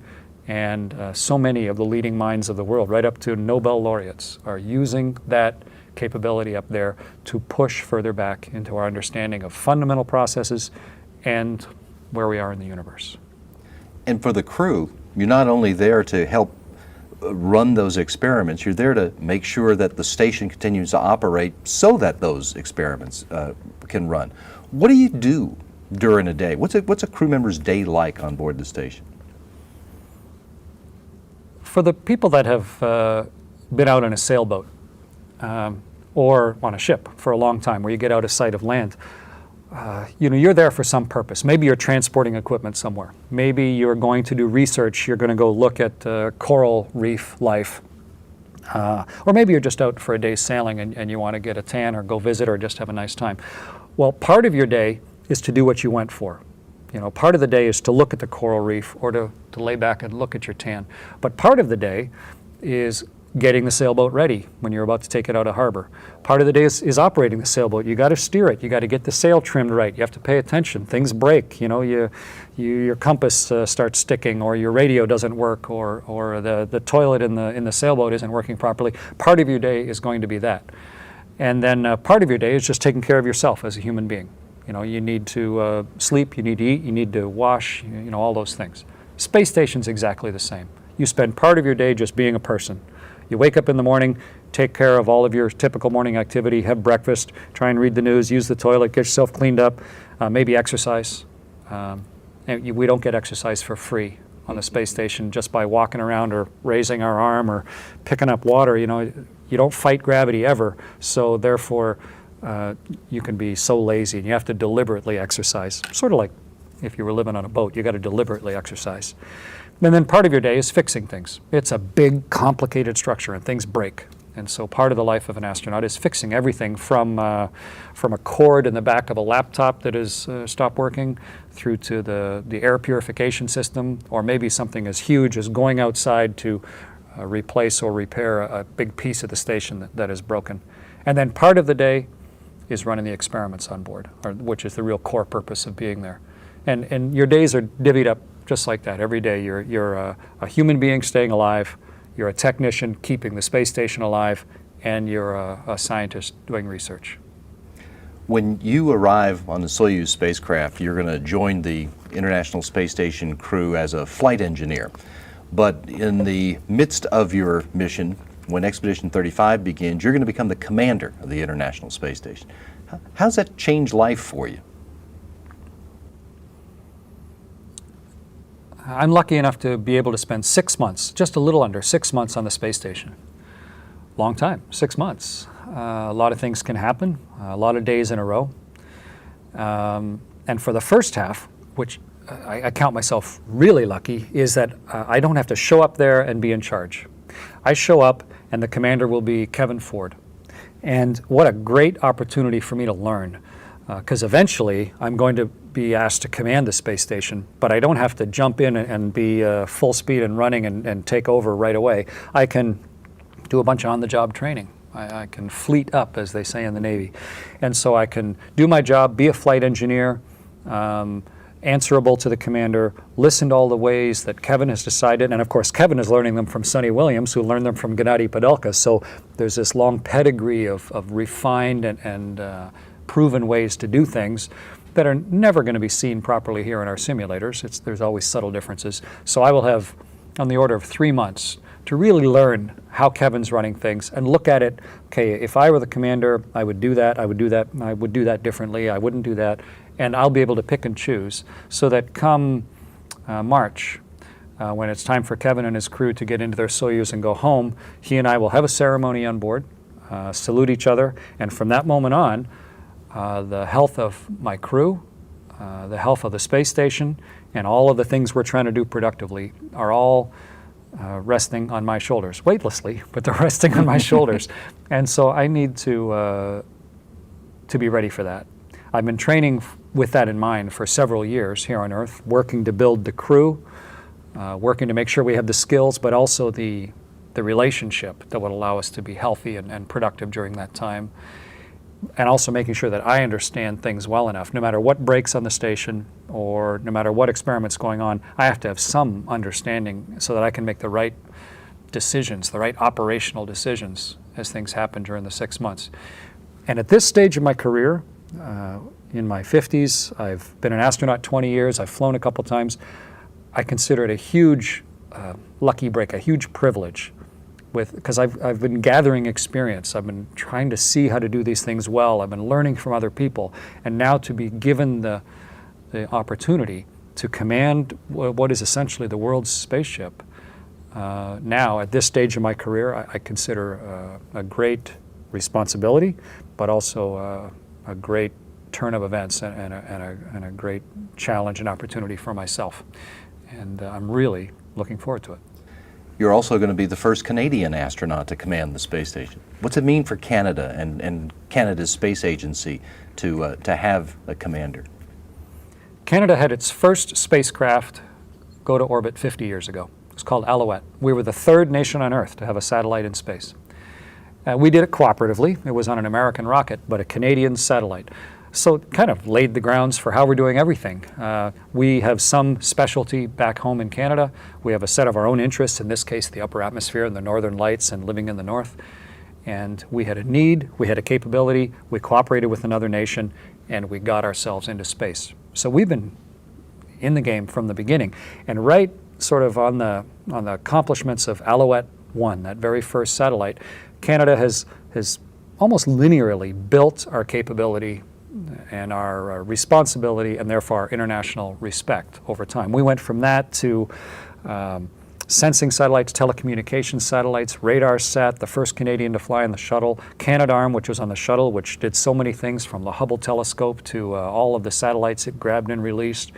and so many of the leading minds of the world, right up to Nobel laureates, are using that capability up there to push further back into our understanding of fundamental processes and where we are in the universe.
And for the crew, you're not only there to help run those experiments, you're there to make sure that the station continues to operate so that those experiments can run. What do you do during a day? What's a crew member's day like on board the station?
For the people that have been out on a sailboat or on a ship for a long time, where you get out of sight of land, you're there for some purpose. Maybe you're transporting equipment somewhere. Maybe you're going to do research. You're going to go look at coral reef life. Or maybe you're just out for a day's sailing and you want to get a tan or go visit or just have a nice time. Well, part of your day is to do what you went for. Part of the day is to look at the coral reef or to lay back and look at your tan. But part of the day is getting the sailboat ready when you're about to take it out of harbor. Part of the day is operating the sailboat. You got to steer it. You got to get the sail trimmed right. You have to pay attention. Things break. Your compass starts sticking, or your radio doesn't work, or the toilet in the sailboat isn't working properly. Part of your day is going to be that. And then part of your day is just taking care of yourself as a human being. You need to sleep, you need to eat, you need to wash, all those things. Space station's exactly the same. You spend part of your day just being a person. You wake up in the morning, take care of all of your typical morning activity, have breakfast, try and read the news, use the toilet, get yourself cleaned up, maybe exercise. And we don't get exercise for free on the space station just by walking around or raising our arm or picking up water. You don't fight gravity ever, so therefore you can be so lazy, and you have to deliberately exercise. Sort of like if you were living on a boat, you got to deliberately exercise. And then part of your day is fixing things. It's a big, complicated structure, and things break. And so part of the life of an astronaut is fixing everything from a cord in the back of a laptop that has stopped working, through to the air purification system, or maybe something as huge as going outside to replace or repair a big piece of the station that is broken. And then part of the day is running the experiments on board, which is the real core purpose of being there. And your days are divvied up just like that. Every day you're a human being staying alive, you're a technician keeping the space station alive, and you're a scientist doing research.
When you arrive on the Soyuz spacecraft, you're going to join the International Space Station crew as a flight engineer. But in the midst of your mission, when Expedition 35 begins, you're going to become the commander of the International Space Station. How's that change life for you?
I'm lucky enough to be able to spend 6 months, just a little under 6 months on the space station. Long time, 6 months. A lot of things can happen, a lot of days in a row. And for the first half, which I count myself really lucky, is that I don't have to show up there and be in charge. I show up and the commander will be Kevin Ford. And what a great opportunity for me to learn. Because eventually I'm going to be asked to command the space station, but I don't have to jump in and be full speed and running and take over right away. I can do a bunch of on-the-job training. I can fleet up, as they say in the Navy. And so I can do my job, be a flight engineer, answerable to the commander, listen to all the ways that Kevin has decided. And of course, Kevin is learning them from Sonny Williams, who learned them from Gennady Padalka. So there's this long pedigree of refined and proven ways to do things that are never going to be seen properly here in our simulators. There's always subtle differences. So I will have on the order of 3 months to really learn how Kevin's running things and look at it. Okay, if I were the commander, I would do that, I would do that, I would do that differently, I wouldn't do that. And I'll be able to pick and choose so that come March, when it's time for Kevin and his crew to get into their Soyuz and go home, he and I will have a ceremony on board, salute each other, and from that moment on, the health of my crew, the health of the space station, and all of the things we're trying to do productively are all resting on my shoulders, weightlessly, but they're resting on my shoulders. And so I need to be ready for that. I've been training with that in mind for several years here on Earth, working to build the crew, working to make sure we have the skills, but also the the relationship that would allow us to be healthy and productive during that time. And also making sure that I understand things well enough. No matter what breaks on the station or no matter what experiment's going on, I have to have some understanding so that I can make the right decisions, the right operational decisions as things happen during the 6 months. And at this stage of my career, in my 50s, I've been an astronaut 20 years, I've flown a couple times. I consider it a huge lucky break, a huge privilege, because I've been gathering experience. I've been trying to see how to do these things well. I've been learning from other people. And now to be given the opportunity to command what is essentially the world's spaceship, now at this stage of my career, I consider a great responsibility, but also a great turn of events and a great challenge and opportunity for myself. And I'm really looking forward to it.
You're also going to be the first Canadian astronaut to command the space station. What's it mean for Canada and Canada's space agency to have a commander?
Canada had its first spacecraft go to orbit 50 years ago. It was called Alouette. We were the third nation on Earth to have a satellite in space. We did it cooperatively. It was on an American rocket, but a Canadian satellite. So it kind of laid the grounds for how we're doing everything. We have some specialty back home in Canada. We have a set of our own interests, in this case the upper atmosphere and the northern lights and living in the north. And we had a need, we had a capability, we cooperated with another nation, and we got ourselves into space. So we've been in the game from the beginning. And right sort of on the accomplishments of Alouette 1, that very first satellite, Canada has almost linearly built our capability and our responsibility and therefore our international respect over time. We went from that to sensing satellites, telecommunications satellites, radar sat, the first Canadian to fly on the shuttle, Canadarm, which was on the shuttle, which did so many things from the Hubble telescope to all of the satellites it grabbed and released.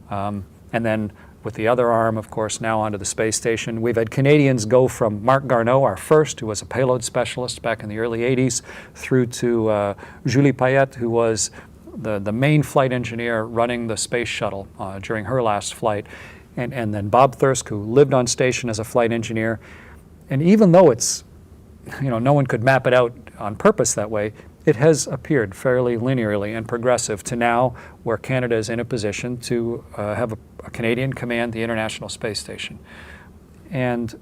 And then with the other arm, of course, now onto the space station. We've had Canadians go from Marc Garneau, our first, who was a payload specialist back in the early 80s, through to Julie Payette, who was the main flight engineer running the space shuttle during her last flight, and then Bob Thirsk, who lived on station as a flight engineer. And even though it's, no one could map it out on purpose that way, it has appeared fairly linearly and progressive to now where Canada is in a position to have a Canadian command the International Space Station. And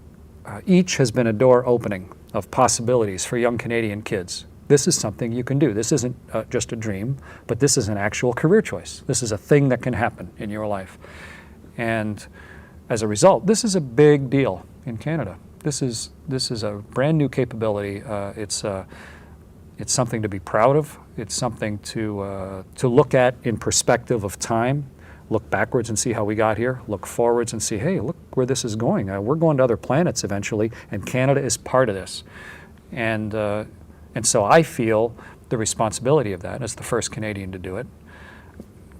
each has been a door opening of possibilities for young Canadian kids. This is something you can do. This isn't just a dream, but this is an actual career choice. This is a thing that can happen in your life. And as a result, this is a big deal in Canada. This is a brand new capability. It's something to be proud of. It's something to look at in perspective of time. Look backwards and see how we got here. Look forwards and see, hey, look where this is going. We're going to other planets eventually, and Canada is part of this. And so I feel the responsibility of that as the first Canadian to do it.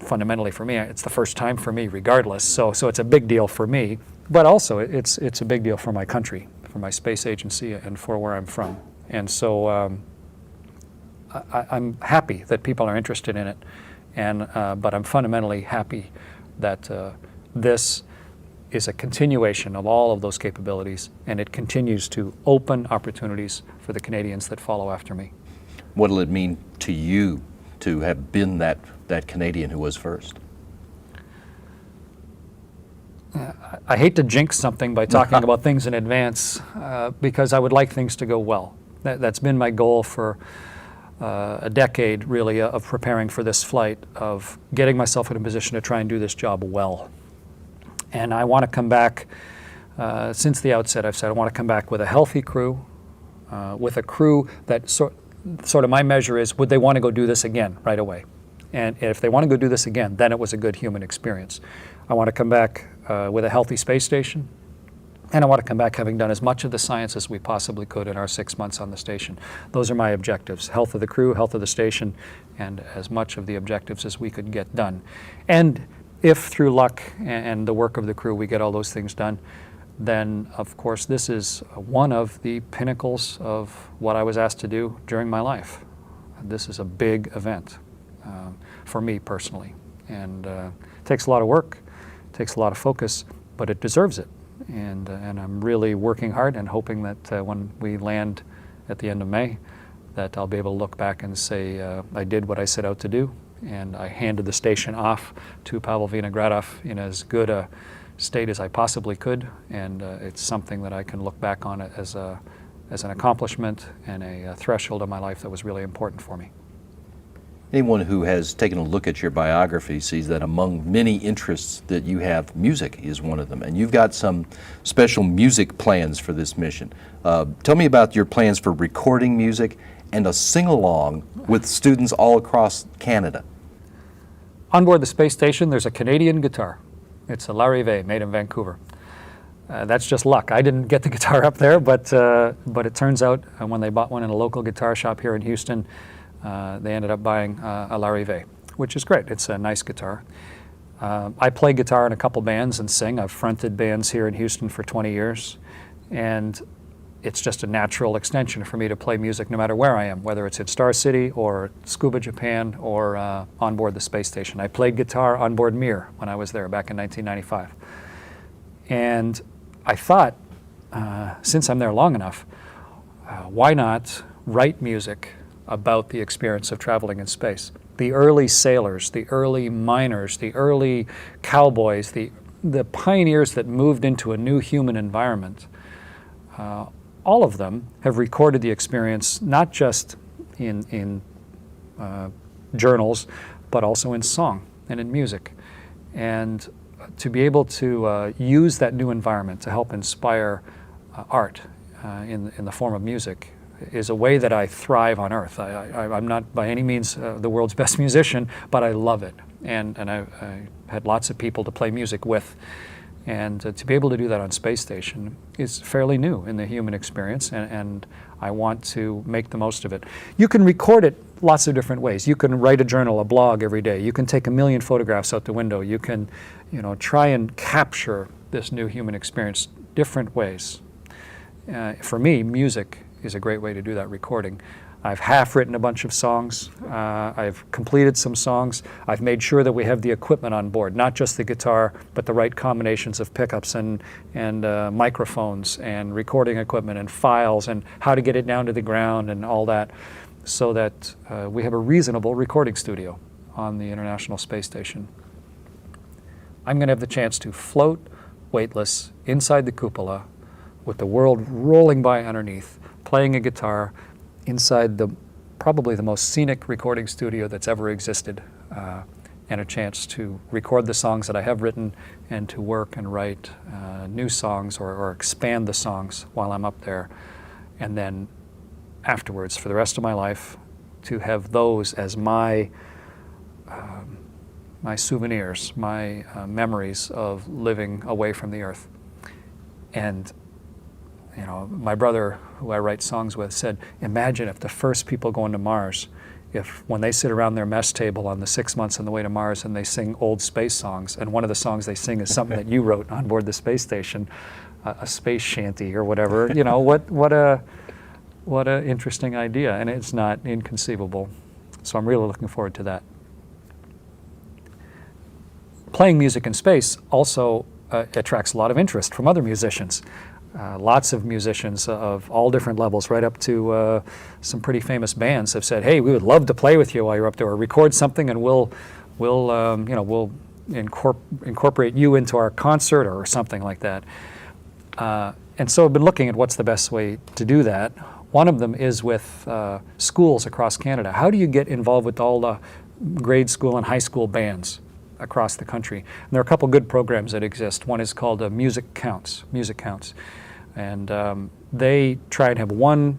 Fundamentally for me, it's the first time for me regardless. So it's a big deal for me, but also it's a big deal for my country, for my space agency, and for where I'm from. And so I'm happy that people are interested in it, but I'm fundamentally happy that this is a continuation of all of those capabilities, and it continues to open opportunities for the Canadians that follow after me.
What will it mean to you to have been that Canadian who was first?
I hate to jinx something by talking about things in advance because I would like things to go well. That's been my goal for a decade, really, of preparing for this flight, of getting myself in a position to try and do this job well. And I want to come back, since the outset I've said, I want to come back with a healthy crew, with a crew that sort of my measure is, would they want to go do this again right away? And if they want to go do this again, then it was a good human experience. I want to come back with a healthy space station, and I want to come back having done as much of the science as we possibly could in our 6 months on the station. Those are my objectives: health of the crew, health of the station, and as much of the objectives as we could get done. And if through luck and the work of the crew we get all those things done, then of course this is one of the pinnacles of what I was asked to do during my life. This is a big event for me personally, and it takes a lot of work, takes a lot of focus, but it deserves it. and I'm really working hard and hoping that when we land at the end of May, that I'll be able to look back and say I did what I set out to do, and I handed the station off to Pavel Vinogradov in as good a state as I possibly could, and it's something that I can look back on as an accomplishment and a threshold of my life that was really important for me.
Anyone who has taken a look at your biography sees that among many interests that you have, music is one of them, and you've got some special music plans for this mission. Tell me about your plans for recording music and a sing-along with students all across Canada.
On board the space station, there's a Canadian guitar. It's a Larrivée made in Vancouver. That's just luck. I didn't get the guitar up there, but it turns out when they bought one in a local guitar shop here in Houston, they ended up buying a Larrivée, which is great. It's a nice guitar. I play guitar in a couple bands and sing. I've fronted bands here in Houston for 20 years, and it's just a natural extension for me to play music no matter where I am, whether it's in Star City or Scuba Japan or on board the space station. I played guitar on board Mir when I was there back in 1995. And I thought, since I'm there long enough, why not write music about the experience of traveling in space? The early sailors, the early miners, the early cowboys, the pioneers that moved into a new human environment, all of them have recorded the experience not just in journals, but also in song and in music. And to be able to use that new environment to help inspire art in the form of music is a way that I thrive on Earth. I'm not by any means the world's best musician, but I love it. And I had lots of people to play music with. And to be able to do that on space station is fairly new in the human experience, and I want to make the most of it. You can record it lots of different ways. You can write a journal, a blog every day. You can take 1 million photographs out the window. You can, try and capture this new human experience different ways. For me, music is a great way to do that recording. I've half written a bunch of songs. I've completed some songs. I've made sure that we have the equipment on board, not just the guitar, but the right combinations of pickups and microphones and recording equipment and files and how to get it down to the ground and all that, so that we have a reasonable recording studio on the International Space Station. I'm going to have the chance to float weightless inside the cupola with the world rolling by underneath, playing a guitar, inside probably the most scenic recording studio that's ever existed, and a chance to record the songs that I have written and to work and write new songs or expand the songs while I'm up there. And then afterwards, for the rest of my life, to have those as my souvenirs, my memories of living away from the Earth. And my brother, who I write songs with, said, imagine if the first people going to Mars, when they sit around their mess table on the 6 months on the way to Mars and they sing old space songs, and one of the songs they sing is something that you wrote on board the space station, a space shanty or whatever, what a interesting idea, and it's not inconceivable. So I'm really looking forward to that. Playing music in space also attracts a lot of interest from other musicians. Lots of musicians of all different levels, right up to some pretty famous bands, have said, "Hey, we would love to play with you while you're up there, or record something, and we'll incorporate you into our concert," or something like that. And so I've been looking at what's the best way to do that. One of them is with schools across Canada. How do you get involved with all the grade school and high school bands across the country? And there are a couple good programs that exist. One is called Music Counts. And they try and have one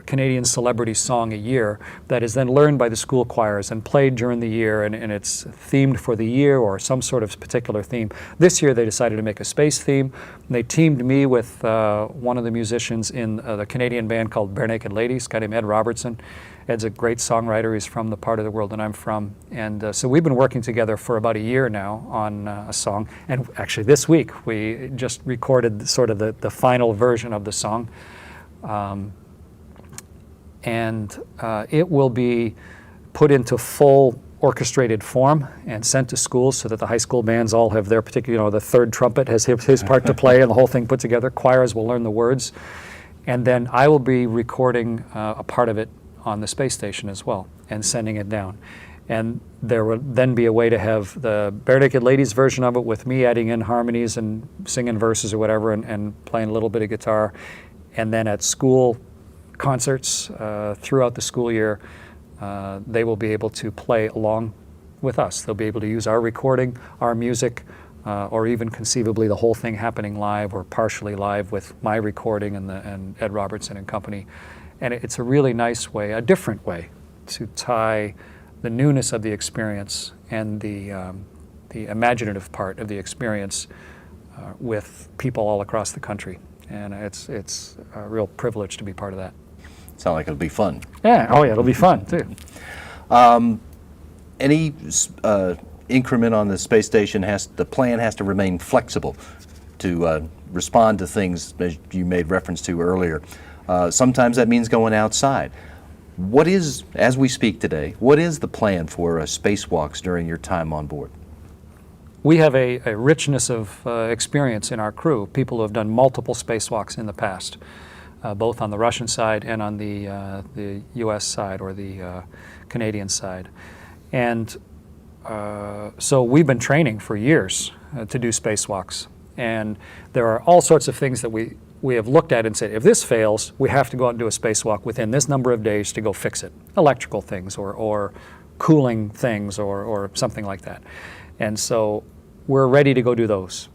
Canadian celebrity song a year that is then learned by the school choirs and played during the year, and it's themed for the year or some sort of particular theme. This year they decided to make a space theme. They teamed me with one of the musicians in the Canadian band called Bare Naked Ladies, a guy named Ed Robertson. Ed's a great songwriter. He's from the part of the world that I'm from. And so we've been working together for about a year now on a song. And actually this week we just recorded sort of the final version of the song. And it will be put into full orchestrated form and sent to schools so that the high school bands all have their particular, the third trumpet has his part to play and the whole thing put together. Choirs will learn the words. And then I will be recording a part of it on the space station as well and sending it down. And there will then be a way to have the Bare Naked Ladies version of it with me adding in harmonies and singing verses or whatever and playing a little bit of guitar. And then at school concerts throughout the school year, they will be able to play along with us. They'll be able to use our recording, our music, or even conceivably the whole thing happening live or partially live with my recording and Ed Robertson and company. And it's a really nice way, a different way, to tie the newness of the experience and the imaginative part of the experience with people all across the country. And it's a real privilege to be part of that.
Sound like it'll be fun.
Yeah, oh yeah, it'll be fun too.
Any increment on the space station the plan has to remain flexible to respond to things as you made reference to earlier. Sometimes that means going outside. What is, as we speak today, what is the plan for spacewalks during your time on board?
We have a richness of experience in our crew, people who have done multiple spacewalks in the past, both on the Russian side and on the U.S. side or the Canadian side. And so we've been training for years to do spacewalks. And there are all sorts of things that we have looked at and said, if this fails, we have to go out and do a spacewalk within this number of days to go fix it. Electrical things or cooling things or something like that. And so we're ready to go do those.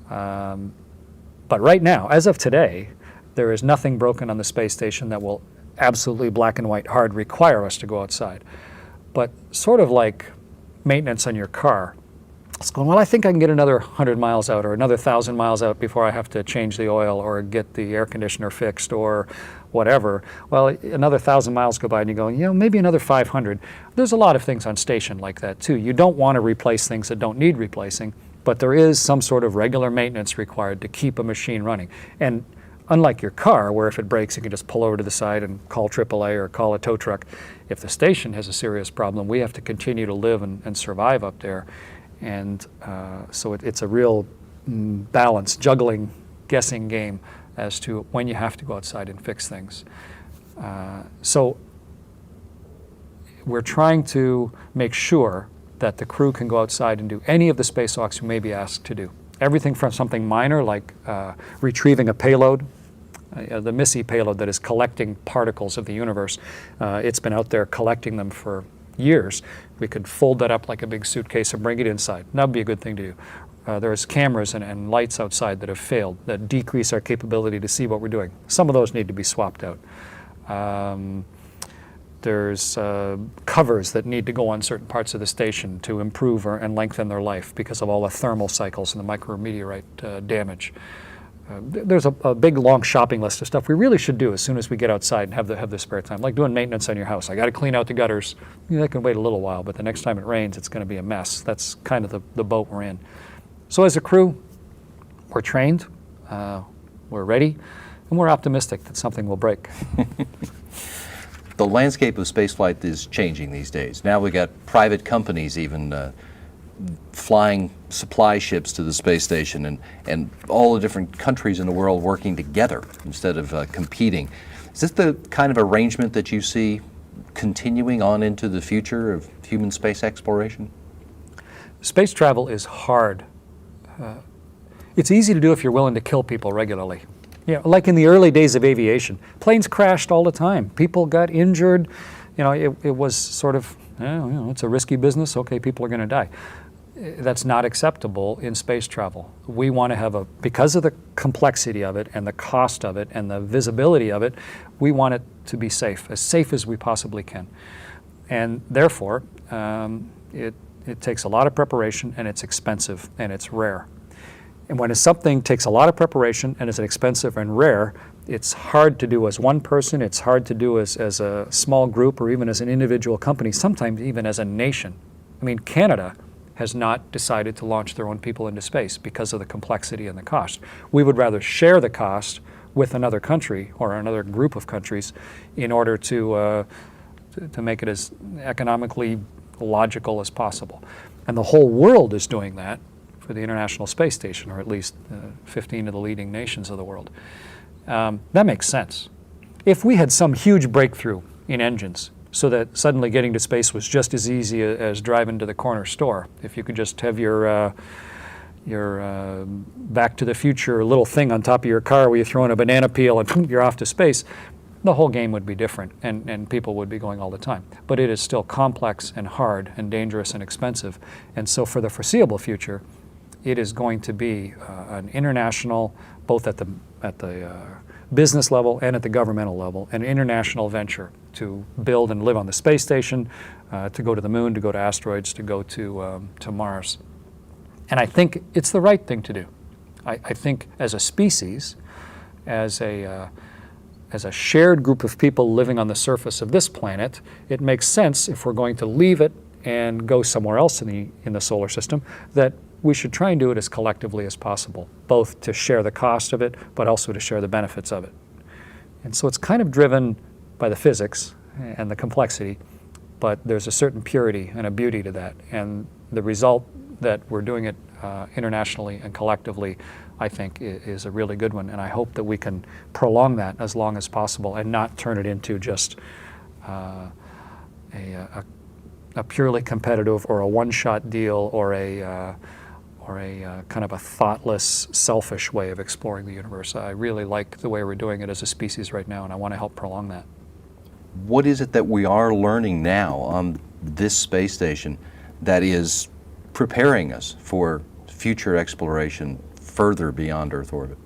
But right now, as of today, there is nothing broken on the space station that will absolutely black and white hard require us to go outside. But sort of like maintenance on your car, it's going, well, I think I can get another 100 miles out or another 1,000 miles out before I have to change the oil or get the air conditioner fixed or whatever. Well, another 1,000 miles go by and you go, maybe another 500. There's a lot of things on station like that too. You don't want to replace things that don't need replacing, but there is some sort of regular maintenance required to keep a machine running. And unlike your car, where if it breaks, you can just pull over to the side and call AAA or call a tow truck. If the station has a serious problem, we have to continue to live and survive up there. And so it's a real balance, juggling, guessing game as to when you have to go outside and fix things. So we're trying to make sure that the crew can go outside and do any of the spacewalks we may be asked to do. Everything from something minor like retrieving a payload, the Missy payload that is collecting particles of the universe. It's been out there collecting them for years. We could fold that up like a big suitcase and bring it inside. That would be a good thing to do. There's cameras and lights outside that have failed that decrease our capability to see what we're doing. Some of those need to be swapped out. There's covers that need to go on certain parts of the station to improve and lengthen their life because of all the thermal cycles and the micrometeorite damage. There's a big long shopping list of stuff we really should do as soon as we get outside and have the spare time, like doing maintenance on your house. I got to clean out the gutters. That can wait a little while, but the next time it rains, it's going to be a mess. That's kind of the boat we're in. So as a crew, we're trained, we're ready, and we're optimistic that something will break.
The landscape of spaceflight is changing these days. Now we've got private companies even flying supply ships to the space station and all the different countries in the world working together instead of competing. Is this the kind of arrangement that you see continuing on into the future of human space exploration?
Space travel is hard. It's easy to do if you're willing to kill people regularly. Like in the early days of aviation, planes crashed all the time. People got injured. It was sort of, it's a risky business. Okay, people are going to die. That's not acceptable in space travel. We want to have because of the complexity of it and the cost of it and the visibility of it, we want it to be safe as we possibly can. And therefore, it takes a lot of preparation and it's expensive and it's rare. And when something takes a lot of preparation and is expensive and rare, it's hard to do as one person, it's hard to do as a small group or even as an individual company, sometimes even as a nation. I mean, Canada has not decided to launch their own people into space because of the complexity and the cost. We would rather share the cost with another country or another group of countries in order to make it as economically logical as possible. And the whole world is doing that for the International Space Station, or at least 15 of the leading nations of the world. That makes sense. If we had some huge breakthrough in engines so that suddenly getting to space was just as easy as driving to the corner store, if you could just have your Back to the Future little thing on top of your car where you throw in a banana peel and you're off to space, the whole game would be different, and people would be going all the time. But it is still complex and hard and dangerous and expensive. And so for the foreseeable future, it is going to be an international, both at the business level and at the governmental level, an international venture to build and live on the space station, to go to the moon, to go to asteroids, to go to Mars. And I think it's the right thing to do. I think as a species, as a shared group of people living on the surface of this planet, it makes sense, if we're going to leave it and go somewhere else in the solar system, that we should try and do it as collectively as possible, both to share the cost of it, but also to share the benefits of it. And so it's kind of driven by the physics and the complexity, but there's a certain purity and a beauty to that. And the result that we're doing it internationally and collectively, I think, is a really good one. And I hope that we can prolong that as long as possible and not turn it into just a purely competitive or a one-shot deal or a kind of a thoughtless, selfish way of exploring the universe. I really like the way we're doing it as a species right now, and I want to help prolong that.
What is it that we are learning now on this space station that is preparing us for future exploration further beyond Earth orbit?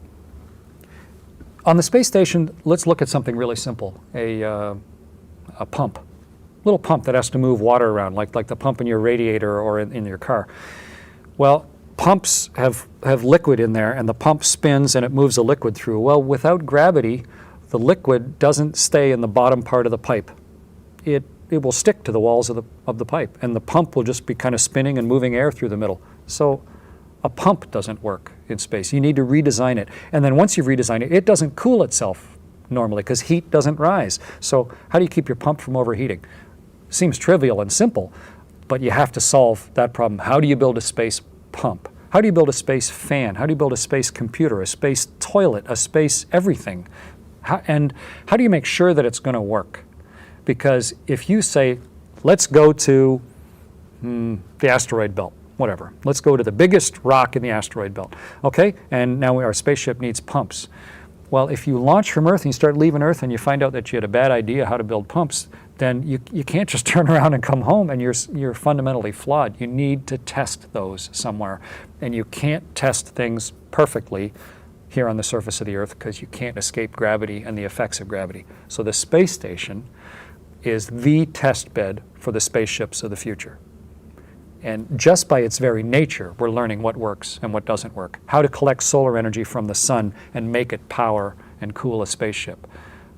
On the space station, let's look at something really simple, a pump, little pump that has to move water around, like the pump in your radiator or in your car. Well, pumps have liquid in there, and the pump spins and it moves the liquid through. Well, without gravity, the liquid doesn't stay in the bottom part of the pipe. It will stick to the walls of the pipe, and the pump will just be kind of spinning and moving air through the middle. So a pump doesn't work in space. You need to redesign it. And then once you've redesigned it, it doesn't cool itself normally because heat doesn't rise. So how do you keep your pump from overheating? Seems trivial and simple, but you have to solve that problem. How do you build a space pump? How do you build a space fan? How do you build a space computer, a space toilet, a space everything? And how do you make sure that it's going to work? Because if you say, let's go to the asteroid belt, whatever. Let's go to the biggest rock in the asteroid belt. Okay, and now our spaceship needs pumps. Well, if you launch from Earth and you start leaving Earth and you find out that you had a bad idea how to build pumps, then you can't just turn around and come home, and you're fundamentally flawed. You need to test those somewhere. And you can't test things perfectly here on the surface of the Earth because you can't escape gravity and the effects of gravity. So the space station is the test bed for the spaceships of the future. And just by its very nature, we're learning what works and what doesn't work. How to collect solar energy from the sun and make it power and cool a spaceship.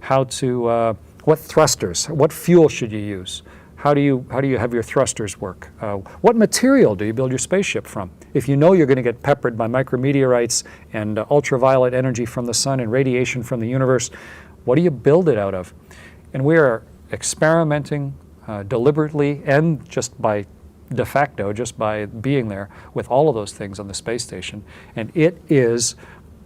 How to, what thrusters, what fuel should you use? How do you have your thrusters work? What material do you build your spaceship from? If you know you're going to get peppered by micrometeorites and ultraviolet energy from the sun and radiation from the universe, what do you build it out of? And we are experimenting deliberately and just by de facto, just by being there with all of those things on the space station. And it is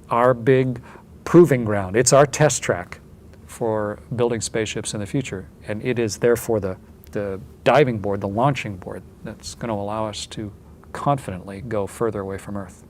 our big proving ground. It's our test track for building spaceships in the future. And it is therefore the diving board, the launching board, that's going to allow us to confidently go further away from Earth.